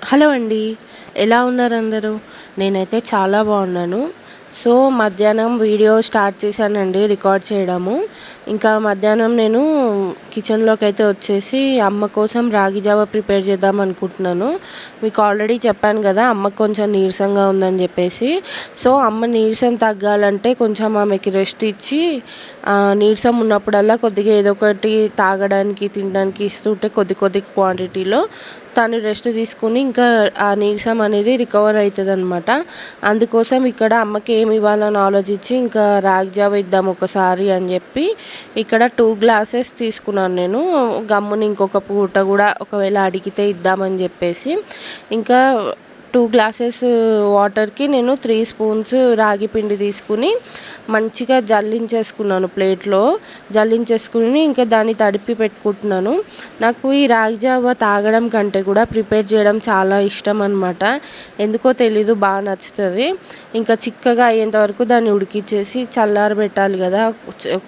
Hello అండి. ఎలా ఉన్నారు అందరూ? నేనైతే చాలా బాగున్నాను. సో, మధ్యాహ్నం వీడియో స్టార్ట్ చేశానండి రికార్డ్ చేయడము. ఇంకా మధ్యాహ్నం నేను కిచెన్‌లోకైతే వచ్చేసి అమ్మ కోసం రాగి జావ ప్రిపేర్ చేద్దాం అనుకుంటున్నాను. మీకు ఆల్రెడీ చెప్పాను కదా! అమ్మకి కొంచెం నీరసంగా ఉందని చెప్పేసి. సో, అమ్మ నీరసం తగ్గాలంటే కొంచెం ఆమెకి రెస్ట్ ఇచ్చి నీరసం ఉన్నప్పుడల్లా కొద్దిగా ఏదో ఒకటి తాగడానికి, తినడానికి ఇస్తుంటే కొద్ది కొద్ది క్వాంటిటీలో తను రెస్ట్ తీసుకొని ఇంకా ఆ నీరసం అనేది రికవర్ అవుతదనమాట. అందుకోసం ఇక్కడ అమ్మకి ఏమి ఇవ్వాలని ఆలోచించి ఇంకా రాగి జావ ఇద్దాం ఒకసారి అని చెప్పి ఇక్కడ 2 గ్లాసెస్ తీసుకున్నాను నేను. గమ్మున ఇంకొక పూట కూడా ఒకవేళ అడిగితే ఇద్దామని చెప్పేసి ఇంకా 2 గ్లాసెస్ వాటర్‌కి నేను 3 స్పూన్స్ రాగి పిండి తీసుకుని మంచిగా జల్లించేసుకున్నాను ప్లేట్‌లో. జల్లించేసుకుని ఇంకా దాన్ని తడిపి పెట్టుకుంటున్నాను. నాకు ఈ రాగి జావ తాగడం కంటే కూడా ప్రిపేర్ చేయడం చాలా ఇష్టం అనమాట. ఎందుకో తెలీదు నచ్చుతది. ఇంకా చిక్కగా అయ్యేంత వరకు దాన్ని ఉడికిచ్చేసి చల్లారబెట్టాలి కదా!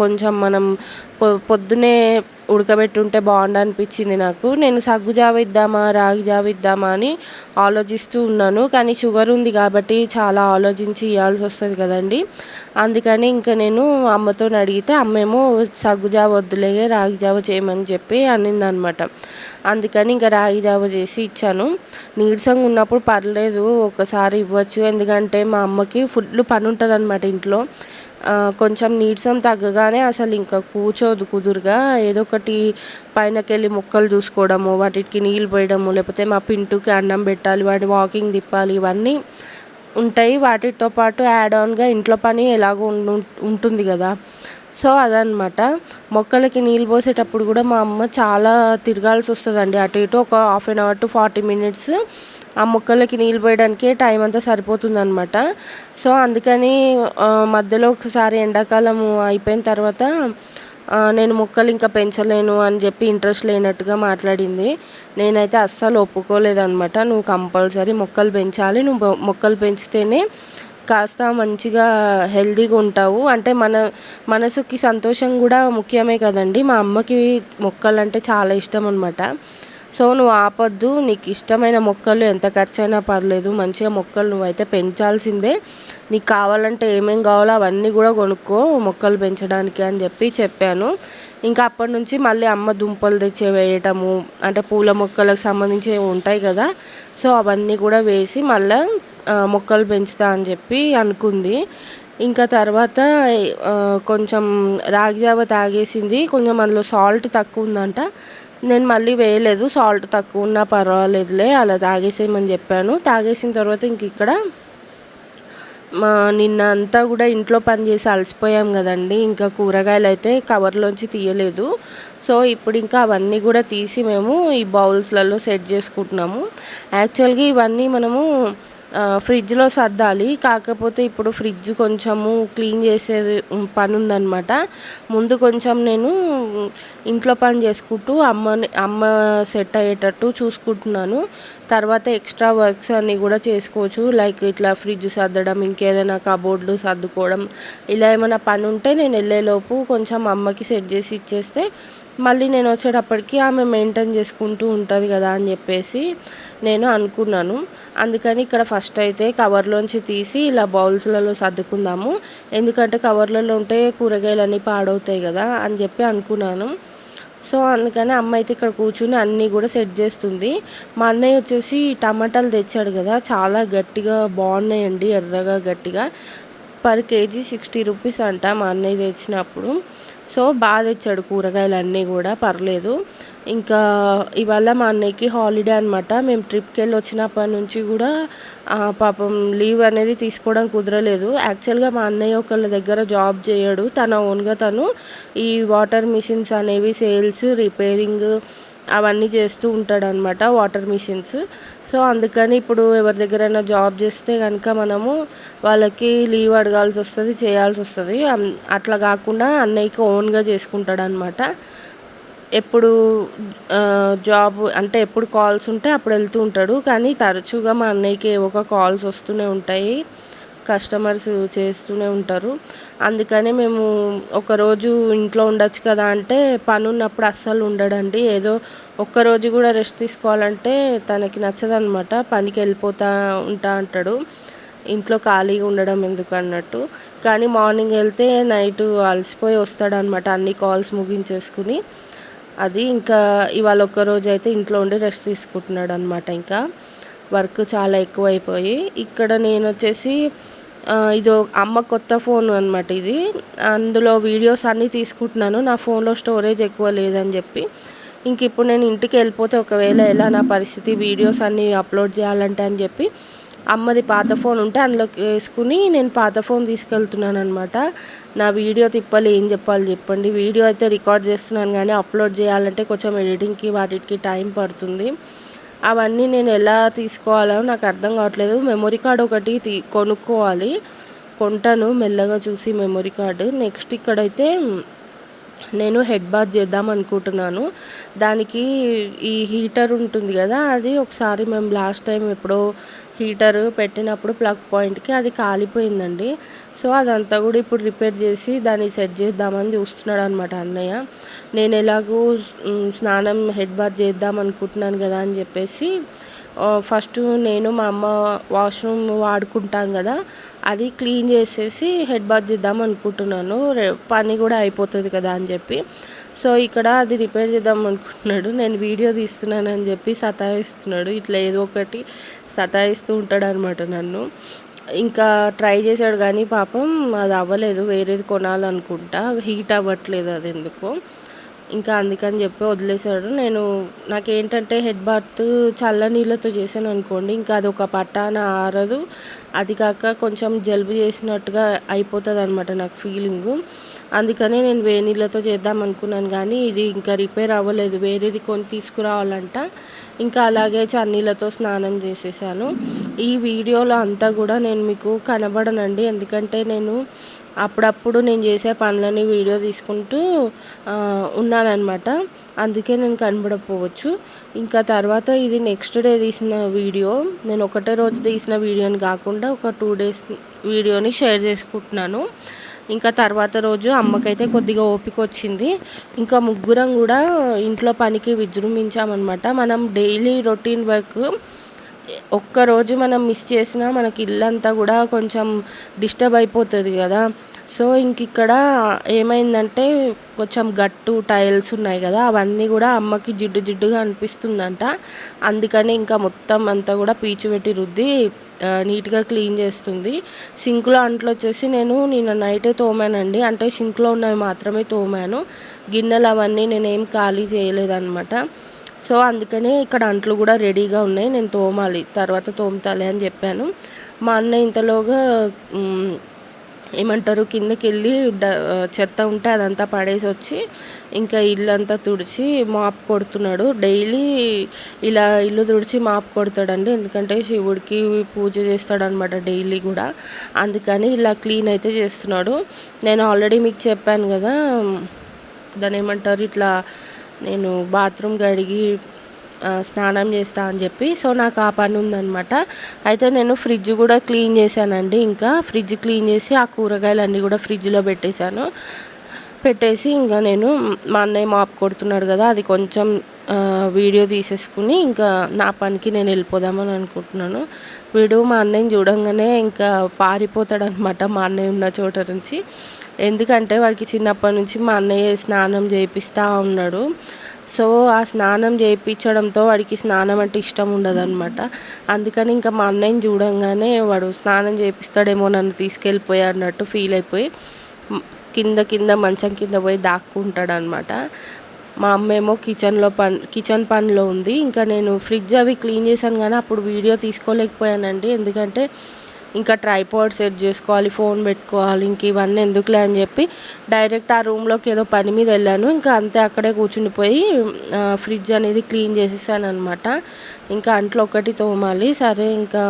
కొంచెం మనం పొద్దున్నే ఉడకబెట్టుంటే బాగుండనిపించింది నాకు. నేను సగ్గు జావ ఇద్దామా, రాగి జావ ఇద్దామా అని ఆలోచిస్తూ ఉన్నాను. కానీ షుగర్ ఉంది కాబట్టి చాలా ఆలోచించి ఇయ్యాల్సి వస్తది కదండీ! అందుకని ఇంక నేను అమ్మతోని అడిగితే అమ్మేమో సగ్గు జావ వద్దులే రాగి జావ చేయమని చెప్పి అనిందనమాట. అందుకని ఇంక రాగి జావ చేసి ఇచ్చాను. నీరసంగా ఉన్నప్పుడు పర్లేదు ఒకసారి ఇవ్వచ్చు. ఎందుకంటే మా అమ్మకి ఫుల్ పనుంటదనమాట ఇంట్లో. కొంచెం నీరసం తగ్గగానే అసలు ఇంకా కూర్చోదు కుదురుగా. ఏదో ఒకటి పైనకెళ్ళి మొక్కలు చూసుకోవడము, వాటికి నీళ్ళు పోయడము, లేకపోతే మా పింటుకి అన్నం పెట్టాలి, వాడిని వాకింగ్ తిప్పాలి, ఇవన్నీ ఉంటాయి. వాటితో పాటు యాడ్ ఆన్‌గా ఇంట్లో పని ఎలాగో ఉంటుంది కదా! సో, అదనమాట. మొక్కలకి నీళ్ళు పోసేటప్పుడు కూడా మా అమ్మ చాలా తిరగాల్సి వస్తదండి. అటు ఇటు ఒక half an hour to 40 minutes ఆ మొక్కలకి నీళ్ళు పోయడానికే టైం అంతా సరిపోతుందనమాట. సో, అందుకని మధ్యలో ఒకసారి ఎండాకాలం అయిపోయిన తర్వాత నేను మొక్కలు ఇంకా పెంచలేను అని చెప్పి ఇంట్రెస్ట్ లేనట్టుగా మాట్లాడింది. నేనైతే అస్సలు ఒప్పుకోలేదనమాట. నువ్వు కంపల్సరీ మొక్కలు పెంచాలి. నువ్వు మొక్కలు పెంచితేనే కాస్త మంచిగా హెల్తీగా ఉంటావు. అంటే మన మనసుకి సంతోషం కూడా ముఖ్యమే కదండీ! మా అమ్మకి మొక్కలంటే చాలా ఇష్టం అనమాట. సో, నువ్వు ఆపొద్దు. నీకు ఇష్టమైన మొక్కలు ఎంత ఖర్చయినా పర్లేదు. మంచిగా మొక్కలు నువ్వైతే పెంచాల్సిందే. నీకు కావాలంటే ఏమేం కావాలో అవన్నీ కూడా కొనుక్కో మొక్కలు పెంచడానికి అని చెప్పాను. ఇంకా అప్పటినుంచి మళ్ళీ అమ్మ దుంపలు తెచ్చి వేయటము, అంటే పూల మొక్కలకు సంబంధించినవి ఉంటాయి కదా! సో, అవన్నీ కూడా వేసి మళ్ళా మొక్కలు పెంచుతా అని చెప్పి అనుకుంది. ఇంకా తర్వాత కొంచెం రాగి జావ తాగేసింది. కొంచెం అందులో సాల్ట్ తక్కువుందంట. నేను మళ్ళీ వేయలేదు. సాల్ట్ తక్కువున్నా పర్వాలేదులే అలా తాగేసేయమని చెప్పాను. తాగేసిన తర్వాత ఇక్కడ నిన్న అంతా కూడా ఇంట్లో పని చేసి అలసిపోయాం కదండీ! ఇంకా కూరగాయలైతే కవర్‌లోంచి తీయలేదు. సో, ఇప్పుడు ఇంకా అవన్నీ కూడా తీసి మేము ఈ బౌల్స్‌లలో సెట్ చేసుకుంటున్నాము. యాక్చువల్‌గా ఇవన్నీ మనము ఫ్రిడ్జ్‌లో సర్దాలి. కాకపోతే ఇప్పుడు ఫ్రిడ్జ్ కొంచెము క్లీన్ చేసేది పనుందనమాట. ముందు కొంచెం నేను ఇంట్లో పని చేసుకుంటూ అమ్మ సెట్ అయ్యేటట్టు చూసుకుంటున్నాను. తర్వాత ఎక్స్ట్రా వర్క్స్ అన్నీ కూడా చేసుకోవచ్చు. లైక్ ఇట్లా ఫ్రిడ్జ్ సర్దడం, ఇంకేదైనా కబోర్డ్‌లు సర్దుకోవడం, ఇలా ఏమైనా పని ఉంటే నేను వెళ్ళేలోపు కొంచెం అమ్మకి సెట్ చేసి ఇచ్చేస్తే మళ్ళీ నేను వచ్చేటప్పటికి ఆమె మెయింటైన్ చేసుకుంటూ ఉంటుంది కదా అని చెప్పేసి నేను అనుకున్నాను. అందుకని ఇక్కడ ఫస్ట్ అయితే కవర్లోంచి తీసి ఇలా బౌల్స్‌లలో సర్దుకుందాము. ఎందుకంటే కవర్లలో ఉంటే కూరగాయలన్నీ పాడవుతాయి కదా అని చెప్పి అనుకున్నాను. సో, అందుకని అమ్మ అయితే ఇక్కడ కూర్చొని అన్నీ కూడా సెట్ చేస్తుంది. మా అన్నయ్య వచ్చేసి టమాటాలు తెచ్చాడు కదా! చాలా గట్టిగా బాగున్నాయండి. ఎర్రగా గట్టిగా. పర్ కేజీ 60 రూపీస్ అంట మా అన్నయ్య తెచ్చినప్పుడు. సో, తెచ్చాడు కూరగాయలన్నీ కూడా పర్లేదు. ఇంకా ఇవాళ మా అన్నయ్యకి హాలిడే అనమాట. మేము ట్రిప్‌కెళ్ళి వచ్చినప్పటి నుంచి కూడా పాపం లీవ్ అనేది తీసుకోవడం కుదరలేదు. యాక్చువల్‌గా మా అన్నయ్య ఒకళ్ళ దగ్గర జాబ్ చేయడు. తన ఓన్‌గా తను ఈ వాటర్ మిషన్స్ అనేవి సేల్స్, రిపేరింగ్ అవన్నీ చేస్తూ ఉంటాడనమాట. Water machines. సో, అందుకని ఇప్పుడు ఎవరి దగ్గరైనా జాబ్ చేస్తే గనుక మనము వాళ్ళకి లీవ్ అడగాల్సి వస్తది, చేయాల్సి వస్తది. అట్లా కాకుండా అన్నయ్యకి ఓన్‌గా చేసుకుంటాడనమాట. ఎప్పుడు జాబ్ అంటే ఎప్పుడు కాల్స్ ఉంటే అప్పుడు వెళ్తూ ఉంటాడు. కానీ తరచుగా మా అన్నయ్యకి ఏవో ఒక కాల్స్ వస్తూనే ఉంటాయి. కస్టమర్స్ చేస్తూనే ఉంటారు. అందుకని మేము ఒకరోజు ఇంట్లో ఉండొచ్చు కదా అంటే పని ఉన్నప్పుడు అస్సలు ఉండడండి. ఏదో ఒక్కరోజు కూడా రెస్ట్ తీసుకోవాలంటే తనకి నచ్చదనమాట. పనికి వెళ్ళిపోతా ఉంటా అంటాడు. ఇంట్లో ఖాళీగా ఉండడం ఎందుకు అన్నట్టు. కానీ మార్నింగ్ వెళ్తే నైట్ అలసిపోయి వస్తాడనమాట అన్ని కాల్స్ ముగించేసుకుని. అది ఇంకా ఇవాళ ఒక్కరోజు అయితే ఇంట్లో ఉండి రెస్ట్ తీసుకుంటున్నాడు అనమాట. ఇంకా వర్క్ చాలా ఎక్కువైపోయి ఇక్కడ నేను వచ్చేసి ఇదో అమ్మ కొత్త ఫోన్ అనమాట ఇది. అందులో వీడియోస్ అన్నీ తీసుకుంటున్నాను. నా ఫోన్లో స్టోరేజ్ ఎక్కువ లేదని చెప్పి ఇంక ఇప్పుడు నేను ఇంటికి వెళ్ళిపోతే ఒకవేళ ఎలా నా పరిస్థితి, వీడియోస్ అన్నీ అప్లోడ్ చేయాలంటే అని చెప్పి అమ్మది పాత ఫోన్ ఉంటే అందులోకి వేసుకుని నేను పాత ఫోన్ తీసుకెళ్తున్నాను అనమాట. నా వీడియో తిప్పాలి, ఏం చెప్పాలి చెప్పండి. వీడియో అయితే రికార్డ్ చేస్తున్నాను కానీ అప్లోడ్ చేయాలంటే కొంచెం ఎడిటింగ్కి వాటికి టైం పడుతుంది. అవన్నీ నేను ఎలా తీసుకోవాలో నాకు అర్థం కావట్లేదు. మెమొరీ కార్డ్ ఒకటి కొనుక్కోవాలి. కొంటాను మెల్లగా చూసి మెమొరీ కార్డు. నెక్స్ట్ ఇక్కడైతే నేను హెడ్ బాత్ చేద్దాం అనుకుంటున్నాను. దానికి ఈ హీటర్ ఉంటుంది కదా, అది ఒకసారి మేము లాస్ట్ టైం ఎప్పుడో హీటర్ పెట్టినప్పుడు ప్లగ్ పాయింట్కి అది కాలిపోయిందండి. సో అదంతా కూడా ఇప్పుడు రిపేర్ చేసి దాన్ని సెట్ చేద్దామని చూస్తున్నాడు అనమాట అన్నయ్య. నేను ఎలాగో స్నానం హెడ్ బాత్ చేద్దాం అనుకుంటున్నాను కదా అని చెప్పేసి ఫస్ట్ నేను మా అమ్మ వాష్రూమ్ వాడుకుంటాం కదా, అది క్లీన్ చేసేసి హెడ్ బాత్ చేద్దాం అనుకుంటున్నాను. పని కూడా అయిపోతుంది కదా అని చెప్పి. సో ఇక్కడ అది రిపేర్ చేద్దాం అనుకుంటున్నాడు. నేను వీడియో తీస్తున్నానని చెప్పి సతాయిస్తున్నాడు. ఇట్లా ఏదో ఒకటి సతాయిస్తూ ఉంటాడు అనమాట నన్ను. ఇంకా ట్రై చేశాడు కానీ పాపం అది అవ్వలేదు. వేరేది కొనాలనుకుంటా, హీట్ అవ్వట్లేదు అది ఎందుకో. ఇంకా అందుకని చెప్పి వదిలేశాడు. నాకేంటంటే హెడ్ బాత్ చల్ల నీళ్ళతో చేశాను అనుకోండి, ఇంకా అది ఒక పట్టాన ఆరదు. అది కాక కొంచెం జలుబు చేసినట్టుగా అయిపోతుంది అనమాట నాకు ఫీలింగు. అందుకని నేను వేడి నీళ్ళతో చేద్దాం అనుకున్నాను కానీ ఇది ఇంకా రిపేర్ అవ్వలేదు. వేరేది కొని తీసుకురావాలంట. ఇంకా అలాగే చన్నీళ్ళతో స్నానం చేసేసాను. ఈ వీడియోలో అంతా కూడా నేను మీకు కనబడనండి, ఎందుకంటే నేను అప్పుడప్పుడు నేను చేసే పనులని వీడియో తీసుకుంటూ ఉన్నానన్నమాట. అందుకే నేను కనబడకపోవచ్చు. ఇంకా తర్వాత ఇది నెక్స్ట్ డే తీసిన వీడియో. నేను ఒకటే రోజు తీసిన వీడియోని కాకుండా ఒక 2 డేస్ వీడియోని షేర్ చేసుకుంటున్నాను. ఇంకా తర్వాత రోజు అమ్మకైతే కొద్దిగా ఓపిక వచ్చింది. ఇంకా ముగ్గురం కూడా ఇంట్లో పనికి విజృంభించామన్నమాట. మనం డైలీ రొటీన్ వర్క్ ఒక్కరోజు మనం మిస్ చేసినా మనకి ఇల్లంతా కూడా కొంచెం డిస్టర్బ్ అయిపోతుంది కదా. సో ఇంక ఇక్కడ ఏమైందంటే కొంచెం గట్టు టైల్స్ ఉన్నాయి కదా, అవన్నీ కూడా అమ్మకి జిడ్డు జిడ్డుగా అనిపిస్తుందంట. అందుకని ఇంకా మొత్తం అంతా కూడా పీచు పెట్టి రుద్ది నీట్గా క్లీన్ చేస్తుంది. సింక్లో అంట్లు వచ్చేసి నిన్న నైటే తోమానండి. అంటే సింక్లో ఉన్నవి మాత్రమే తోమాను. గిన్నెలు అవన్నీ నేనేం ఖాళీ చేయలేదన్నమాట. సో అందుకనే ఇక్కడ అంట్లు కూడా రెడీగా ఉన్నాయి. నేను తోమాలి, తర్వాత తోముతాలి అని చెప్పాను. మా అన్న ఇంతలోగా ఏమంటారు కిందకి వెళ్ళి చెత్త ఉంటే అదంతా పడేసి వచ్చి ఇంకా ఇల్లంతా తుడిచి మాప్ కొడుతున్నాడు. డైలీ ఇలా ఇల్లు తుడిచి మాప్ కొడతాడండి, ఎందుకంటే శివుడికి పూజ చేస్తాడనమాట డైలీ కూడా. అందుకని ఇలా క్లీన్ అయితే చేస్తున్నాడు. నేను ఆల్రెడీ మీకు చెప్పాను కదా, దాన్ని ఏమంటారు, ఇట్లా నేను బాత్రూమ్ కడిగి స్నానం చేస్తా అని చెప్పి. సో నాకు ఆ పని ఉందనమాట. అయితే నేను ఫ్రిడ్జ్ కూడా క్లీన్ చేశానండి. ఇంకా ఫ్రిడ్జ్ క్లీన్ చేసి ఆ కూరగాయలన్నీ కూడా ఫ్రిడ్జ్లో పెట్టేసి ఇంకా నేను మా అన్నయ్య మాప్ కొడుతున్నాడు కదా, అది కొంచెం వీడియో తీసేసుకుని ఇంకా నా పనికి నేను వెళ్ళిపోదామని అనుకుంటున్నాను. మా అన్నయ్యని చూడంగానే ఇంకా పారిపోతాడనమాట మా అన్నయ్య ఉన్న చోట నుంచి. ఎందుకంటే వాడికి చిన్నప్పటి నుంచి మా అన్నయ్య స్నానం చేయిస్తూ ఉన్నాడు. సో ఆ స్నానం చేయించడంతో వాడికి స్నానం అంటే ఇష్టం ఉండదన్నమాట. అందుకని ఇంకా మా అన్నయ్యని చూడంగానే వాడు స్నానం చేయిస్తాడేమో నన్ను తీసుకెళ్ళిపోయా అన్నట్టు ఫీల్ అయిపోయి కింద మంచం కింద పోయి దాక్కుంటాడు అనమాట. మా అమ్మ ఏమో కిచెన్ పనిలో ఉంది. ఇంకా నేను ఫ్రిడ్జ్ అవి క్లీన్ చేశాను కానీ అప్పుడు వీడియో తీసుకోలేకపోయానండి, ఎందుకంటే ఇంకా ట్రైపాడ్ సెట్ చేసుకోవాలి, ఫోన్ పెట్టుకోవాలి, ఇంక ఇవన్నీ ఎందుకులే అని చెప్పి డైరెక్ట్ ఆ రూమ్లోకి ఏదో పని మీద వెళ్ళాను. ఇంకా అంతే అక్కడే కూర్చునిపోయి ఫ్రిడ్జ్ అనేది క్లీన్ చేసేసాను అనమాట. ఇంకా అంట్లు ఒకటి తోమాలి. సరే ఇంకా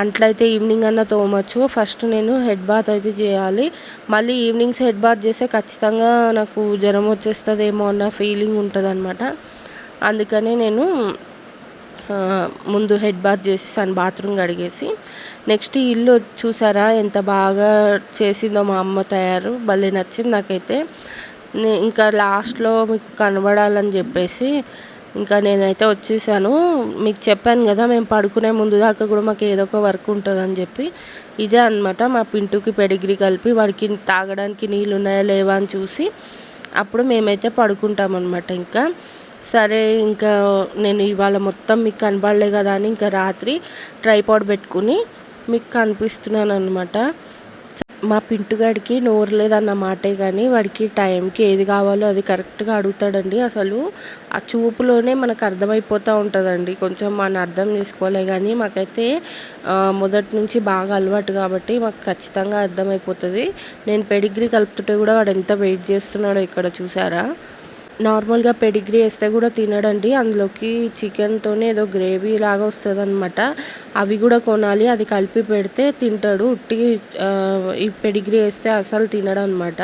అంట్లయితే ఈవినింగ్ అన్న తోమచ్చు. ఫస్ట్ నేను హెడ్ బాత్ అయితే చేయాలి. మళ్ళీ ఈవినింగ్స్ హెడ్ బాత్ చేస్తే ఖచ్చితంగా నాకు జ్వరం వచ్చేస్తుందేమో అన్న ఫీలింగ్ ఉంటుంది అనమాట. అందుకని నేను ముందు హెడ్ బాత్ చేసేసాను, బాత్రూమ్ కడిగేసి. నెక్స్ట్ ఈ ఇల్లు చూసారా ఎంత బాగా చేసిందో మా అమ్మ తయారు, భలే నచ్చింది నాకైతే. ఇంకా లాస్ట్లో మీకు కనబడాలని చెప్పేసి ఇంకా నేనైతే వచ్చేసాను. మీకు చెప్పాను కదా, మేము పడుకునే ముందు దాకా కూడా మాకు ఏదో ఒక వర్క్ ఉంటుందని చెప్పి. ఇదే అనమాట మా పింటూకి పెడిగ్రీ కలిపి వాడికి తాగడానికి నీళ్ళు ఉన్నాయా లేవా అని చూసి అప్పుడు మేమైతే పడుకుంటామన్నమాట. ఇంకా సరే, ఇంకా నేను ఇవాళ మొత్తం మీకు కనబడలే కదా అని ఇంకా రాత్రి ట్రైపాడ్ పెట్టుకుని మీకు కనిపిస్తున్నాను అనమాట. మా పింటుగాడికి నోరు లేదన్న మాటే కానీ వాడికి టైంకి ఏది కావాలో అది కరెక్ట్గా అడుగుతాడండి. అసలు ఆ చూపులోనే మనకు అర్థమైపోతూ ఉంటుందండి. కొంచెం మనం అర్థం చేసుకోలే కానీ మాకైతే మొదటి నుంచి బాగా అలవాటు కాబట్టి మాకు ఖచ్చితంగా అర్థమైపోతుంది. నేను పెడిగ్రీ కలుపుతుంటే కూడా వాడు ఎంత వెయిట్ చేస్తున్నాడో ఇక్కడ చూసారా. నార్మల్గా పెడిగ్రీ వేస్తే కూడా తినడండి, అందులోకి చికెన్తోనే ఏదో గ్రేవీ లాగా వస్తుంది అనమాట. అవి కూడా కొనాలి, అది కలిపి పెడితే తింటాడు. ఉట్టి ఈ పెడిగ్రీ వేస్తే అసలు తినడు అనమాట.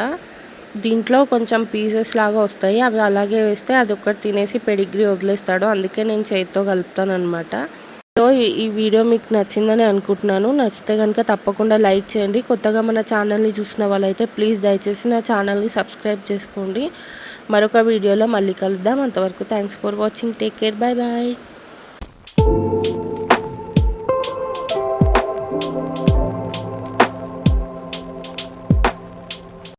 దీంట్లో కొంచెం పీసెస్ లాగా వస్తాయి, అవి అలాగే వేస్తే అది ఒక్కటి తినేసి పెడిగ్రీ వదిలేస్తాడు. అందుకే నేను చేతితో కలుపుతాను అనమాట. సో ఈ వీడియో మీకు నచ్చిందని అనుకుంటున్నాను. నచ్చితే కనుక తప్పకుండా లైక్ చేయండి. కొత్తగా మన ఛానల్ని చూసిన వాళ్ళైతే ప్లీజ్ దయచేసి నా ఛానల్ని సబ్స్క్రైబ్ చేసుకోండి. మరొక వీడియోలో మళ్ళీ కలుద్దాం. అంతవరకు thanks for watching. Take care. Bye bye.